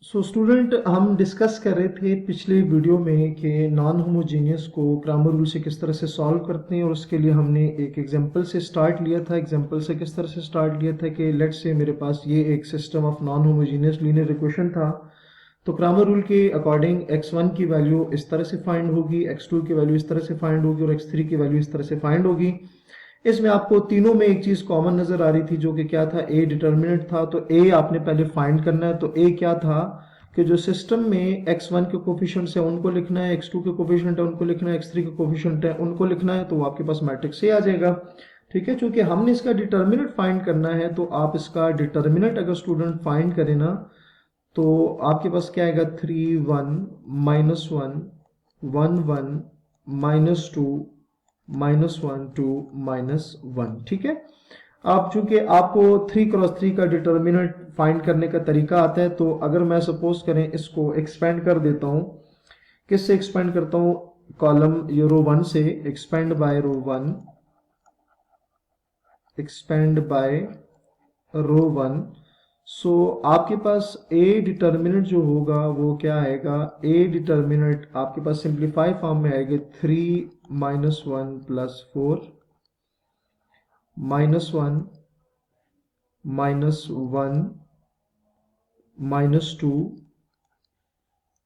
Student हम discuss कर रहे थे पिछले वीडियो में कि नॉन होमोजीनियस को क्रैमर रूल से किस तरह से सॉल्व करते हैं, और उसके लिए हमने एक एग्जांपल से स्टार्ट लिया था। एग्जांपल से किस तरह से स्टार्ट लिया था कि लेट्स से मेरे पास ये एक system of non homogeneous linear equation था। तो क्रैमर रूल के अकॉर्डिंग x1 की वैल्यू इस तरह से फाइंड होगी, x2 की वैल्यू इस तरह से फाइंड होगी और x3 की वैल्यू इस तरह से फाइंड होगी। इसमें आपको तीनों में एक चीज कॉमन नजर आ रही थी, जो कि क्या था, ए डिटर्मिनेंट था। तो ए आपने पहले फाइंड करना है। तो ए क्या था कि जो सिस्टम में x1 के कोफिशिएंट्स है उनको लिखना है, x2 के कोफिशिएंट है उनको लिखना है, x3 के कोफिशिएंट है उनको लिखना है। तो वो आपके पास मैट्रिक्स ए आ जाएगा। ठीक है, चूंकि हमने इसका डिटर्मिनेंट फाइंड करना है तो आप इसका डिटर्मिनेंट अगर स्टूडेंट फाइंड करें ना, तो आपके पास क्या आएगा, 3 1 -1 1 1 -2 -1 2 -1। ठीक है, अब चूंकि आपको 3 × 3 का डिटर्मिनेंट फाइंड करने का तरीका आता है, तो अगर मैं सपोज करें इसको एक्सपेंड कर देता हूं, किससे एक्सपेंड करता हूं, कॉलम ये रो 1 से, एक्सपेंड बाय रो 1, एक्सपेंड बाय रो 1। सो आपके पास ए डिटर्मिनेंट जो होगा वो क्या आएगा, ए डिटर्मिनेंट आपके पास सिंप्लीफाई फॉर्म में आएगा 3 -1 +4 -1 -1 -2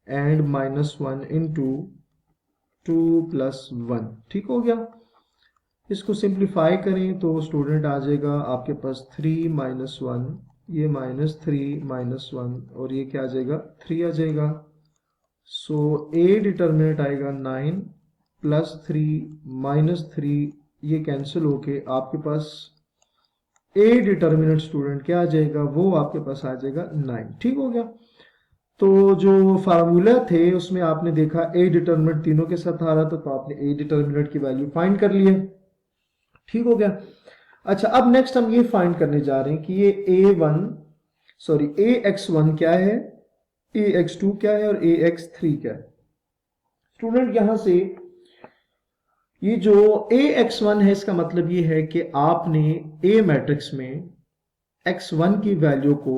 एंड -1 इंटू 2 + 1। ठीक हो गया। इसको सिंप्लीफाई करें तो स्टूडेंट आ जाएगा आपके पास 3 -1, ये -3 -1 और ये क्या आ जाएगा, 3 आ जाएगा। सो ए डिटर्मिनेंट आएगा 9 +3 -3, ये कैंसिल होके आपके पास ए डिटर्मिनेंट स्टूडेंट क्या आ जाएगा, वो आपके पास आ जाएगा 9। ठीक हो गया। तो जो फार्मूला थे उसमें आपने देखा ए डिटर्मिनेंट तीनों के साथ आ रहा था, तो आपने ए डिटर्मिनेंट की वैल्यू फाइंड कर ली है। ठीक हो गया। अच्छा, अब नेक्स्ट हम ये फाइंड करने जा रहे हैं कि ये ax1 क्या है, ax2 क्या है और ax3 क्या है। स्टूडेंट यहां से ये जो ax1 है, इसका मतलब ये है कि आपने a मैट्रिक्स में x1 की वैल्यू को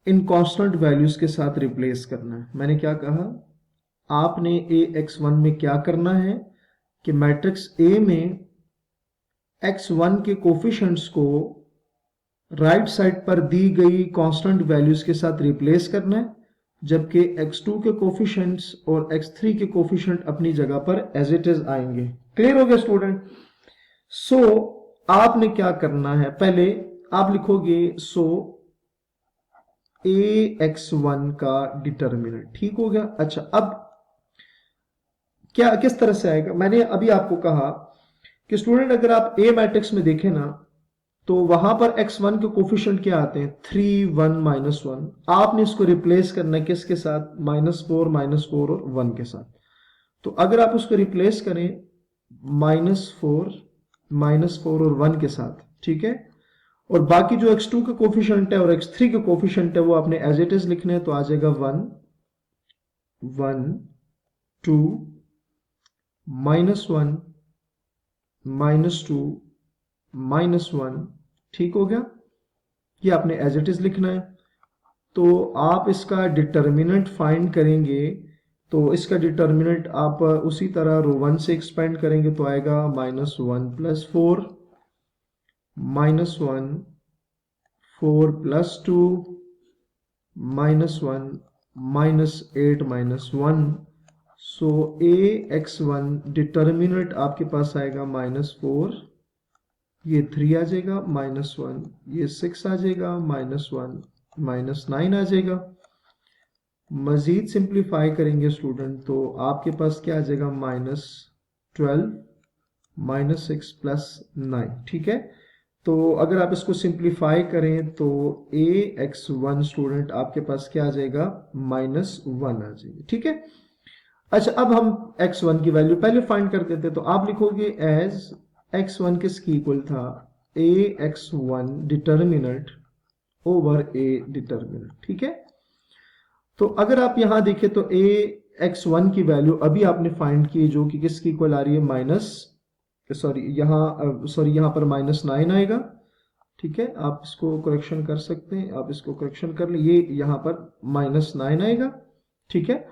इन कांस्टेंट वैल्यूज के साथ रिप्लेस करना है। मैंने क्या कहा, आपने ax1 में क्या करना है कि मैट्रिक्स A में x1 के कोफिशिएंट्स को राइट साइड पर दी गई कांस्टेंट वैल्यूज के साथ रिप्लेस करना है, जबकि x2 के कोफिशिएंट्स और x3 के कोफिशिएंट अपनी जगह पर एज इट इज आएंगे। क्लियर हो गया स्टूडेंट। सो आपने क्या करना है, पहले आप लिखोगे ax1 का डिटर्मिनेंट। ठीक हो गया। अच्छा, अब क्या किस तरह से आएगा, मैंने अभी आपको कहा कि स्टूडेंट अगर आप ए मैट्रिक्स में देखें ना, तो वहां पर x1 के कोफिशिएंट क्या आते हैं, 3 1 -1। आपने इसको रिप्लेस करना है किसके साथ, -4 -4 और 1 के साथ। तो अगर आप उसको रिप्लेस करें -4 -4 और 1 के साथ, ठीक है, और बाकी जो x2 के कोफिशिएंट है और x3 के कोफिशिएंट है वो आपने एज इट इज लिखने हैं। तो आ जाएगा 1 1 2 -1 -2 -1। ठीक हो गया, ये आपने एज इट इज लिखना है। तो आप इसका डिटर्मिनेंट फाइंड करेंगे, तो इसका डिटर्मिनेंट आप उसी तरह रो 1 से एक्सपेंड करेंगे तो आएगा -1 + 4 -1 4 + 2 -1 -8 -1। सो ax1 डिटर्मिनेंट आपके पास आएगा -4, ये 3 आ जाएगा, -1 ये 6 आ जाएगा, -1 -9 आ जाएगा। मजीद सिंप्लीफाई करेंगे स्टूडेंट तो आपके पास क्या आ जाएगा, -12 -6 + 9। ठीक है, तो अगर आप इसको सिंप्लीफाई करें तो ax1 स्टूडेंट आपके पास क्या आ जाएगा, -1 आ जाएगी। ठीक है। अच्छा, अब हम x1 की वैल्यू पहले फाइंड कर देते हैं। तो आप लिखोगे एज x1 किसकी इक्वल था, ax1 determinant over a determinant. ठीक है, तो अगर आप यहां देखें तो ax1 की वैल्यू अभी आपने फाइंड की, जो कि किसकी इक्वल आ रही है, यहां पर -9 आएगा। ठीक है, आप इसको करेक्शन कर सकते हैं, आप इसको करेक्शन कर ले, ये यहाँ पर -9 आएगा। ठीक है,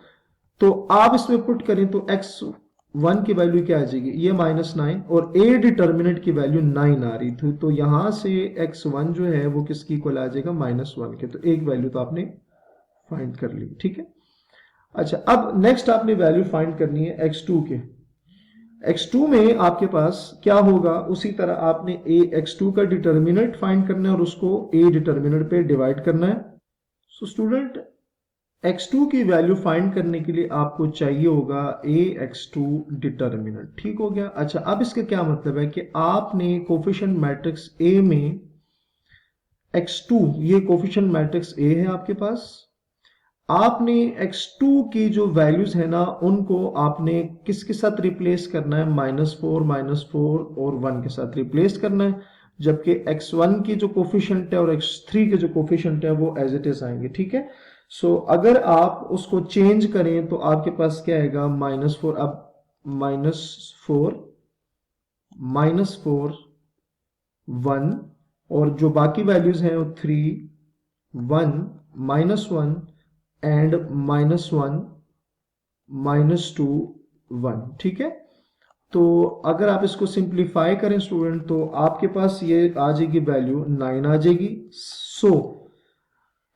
तो आप इसमें पुट करें तो x1 की वैल्यू क्या आ जाएगी, ये -9 और a डिटर्मिनेंट की वैल्यू 9 आ रही थी, तो यहां से x1 जो है वो किसकी इक्वल आ जाएगा, -1 के। तो एक वैल्यू तो आपने फाइंड कर ली। ठीक है, अच्छा अब नेक्स्ट आपने वैल्यू फाइंड करनी है x2 के। x2 में आपके पास क्या होगा, उसी तरह आपने x2 का डिटर्मिनेंट फाइंड करना है और उसको a डिटर्मिनेंट पे डिवाइड करना है। सो स्टूडेंट x2 की वैल्यू फाइंड करने के लिए आपको चाहिए होगा x2 डिटर्मिनेंट। ठीक हो गया। अच्छा अब इसका क्या मतलब है कि आपने कोफिशिएंट मैट्रिक्स A में x2, ये कोफिशिएंट मैट्रिक्स A है आपके पास, आपने x2 की जो वैल्यूज है ना उनको आपने किसके साथ रिप्लेस करना है, -4 और 1 के साथ रिप्लेस करना है, जबकि x1 की जो कोफिशिएंट है और x3 के जो कोफिशिएंट है वो एज इट इज आएंगे। ठीक है, सो अगर आप उसको चेंज करें तो आपके पास क्या आएगा, -4, अब -4 1 और जो बाकी वैल्यूज हैं वो 3 1 -1 एंड -1 -2 1। ठीक है, तो अगर आप इसको सिंप्लीफाई करें स्टूडेंट तो आपके पास ये आ जाएगी वैल्यू 9 आ जाएगी। सो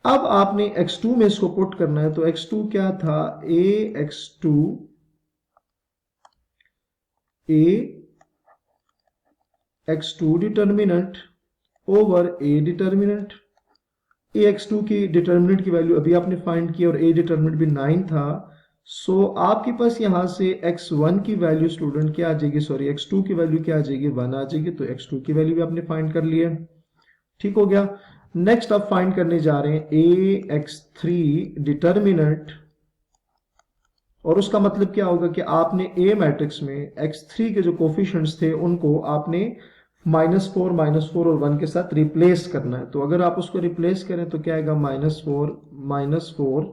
अब आपने x2 में इसको पुट करना है, तो x2 क्या था, x2 determinant over a determinant. x2 की डिटर्मिनेंट की वैल्यू अभी आपने फाइंड की और a डिटर्मिनेंट भी 9 था। सो आपके पास यहां से x1 की वैल्यू स्टूडेंट क्या आ जाएगी, सॉरी x2 की वैल्यू क्या आ जाएगी, 1 आ जाएगी। तो x2 की वैल्यू भी आपने फाइंड कर ली है। ठीक हो गया। नेक्स्ट आप फाइंड करने जा रहे हैं x3 डिटर्मिनेंट, और उसका मतलब क्या होगा कि आपने A मैट्रिक्स में x3 के जो कोफिशिएंट्स थे उनको आपने -4 और 1 के साथ रिप्लेस करना है। तो अगर आप उसको रिप्लेस करें तो क्या आएगा, -4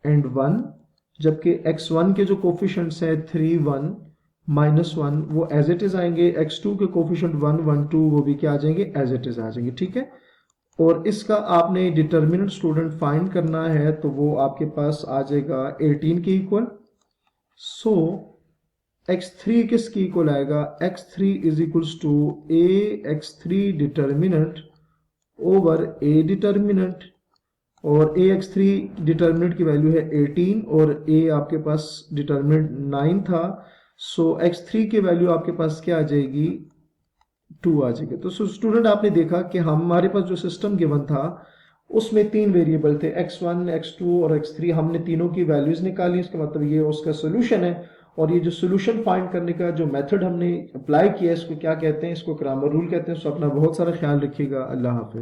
एंड 1, जबकि x1 के जो कोफिशिएंट्स है 3 1 -1 वो एज इट इज आएंगे, x2 के कोफिशिएंट 1 1 2 वो भी क्या आ जाएंगे, एज इट इज आ जाएंगे। ठीक है, और इसका आपने डिटर्मिनेंट स्टूडेंट फाइंड करना है तो वो आपके पास आ जाएगा 18 के इक्वल। सो x3 किसकी इक्वल आएगा, x3 is equals to x3 determinant over a determinant, और x3 डिटर्मिनेंट की वैल्यू है 18 और a आपके पास डिटर्मिनेंट 9 था। सो x3 की वैल्यू आपके पास क्या आ जाएगी, 2 आ जाएगी। तो स्टूडेंट आपने देखा कि हमारे पास जो सिस्टम गिवन था उसमें 3 वेरिएबल थे, x1 x2 और x3, हमने तीनों की वैल्यूज निकाली। इसका मतलब ये उसका सोल्यूशन है। और ये जो सोल्यूशन फाइंड करने का जो मेथड हमने अप्लाई किया है इसको क्या कहते हैं, इसको क्रैमर रूल कहते हैं। सो अपना बहुत सारा ख्याल रखिएगा। अल्लाह हाफिज।